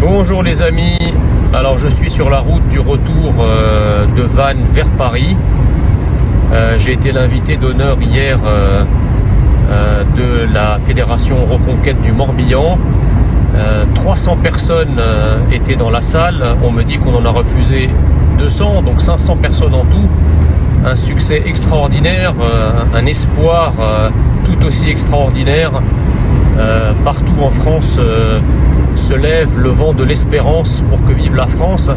Bonjour les amis, alors je suis sur la route du retour de Vannes vers Paris. J'ai été l'invité d'honneur hier de la Fédération Reconquête du Morbihan. 300 personnes étaient dans la salle, on me dit qu'on en a refusé 200, donc 500 personnes en tout. Un succès extraordinaire, un espoir tout aussi extraordinaire. Partout en France se lève le vent de l'espérance pour que vive la France.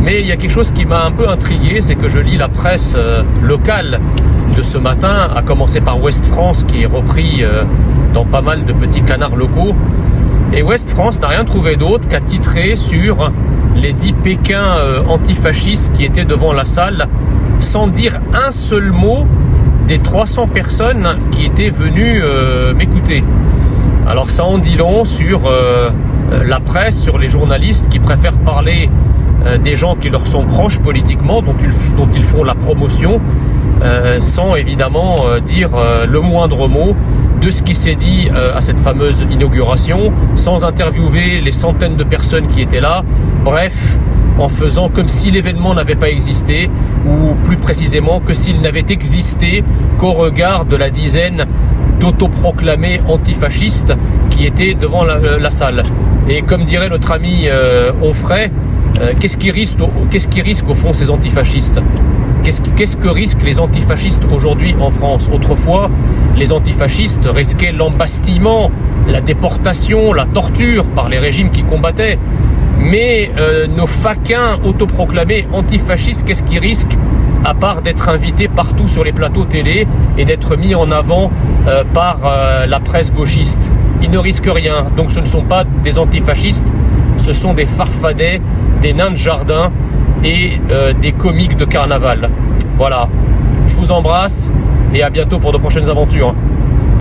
Mais il y a quelque chose qui m'a un peu intrigué, c'est que je lis la presse locale de ce matin, à commencer par Ouest France qui est repris dans pas mal de petits canards locaux. Et Ouest France n'a rien trouvé d'autre qu'à titrer sur les 10 Pékins antifascistes qui étaient devant la salle, sans dire un seul mot des 300 personnes qui étaient venues m'écouter. Alors ça en dit long sur la presse, sur les journalistes qui préfèrent parler des gens qui leur sont proches politiquement, dont ils font la promotion, sans évidemment dire le moindre mot de ce qui s'est dit à cette fameuse inauguration, sans interviewer les centaines de personnes qui étaient là, bref, en faisant comme si l'événement n'avait pas existé, ou plus précisément que s'il n'avait existé qu'au regard de la dizaine d'autoproclamés antifascistes qui étaient devant la salle. Et comme dirait notre ami Onfray, qu'est-ce qui risque au fond ces antifascistes? Qu'est-ce que risquent les antifascistes aujourd'hui en France? Autrefois, les antifascistes risquaient l'embastillement, la déportation, la torture par les régimes qui combattaient. Mais nos faquins autoproclamés antifascistes, qu'est-ce qu'ils risquent à part d'être invités partout sur les plateaux télé et d'être mis en avant par la presse gauchiste? Ils ne risquent rien. Donc ce ne sont pas des antifascistes, ce sont des farfadets, des nains de jardin et des comiques de carnaval. Voilà, je vous embrasse et à bientôt pour de prochaines aventures.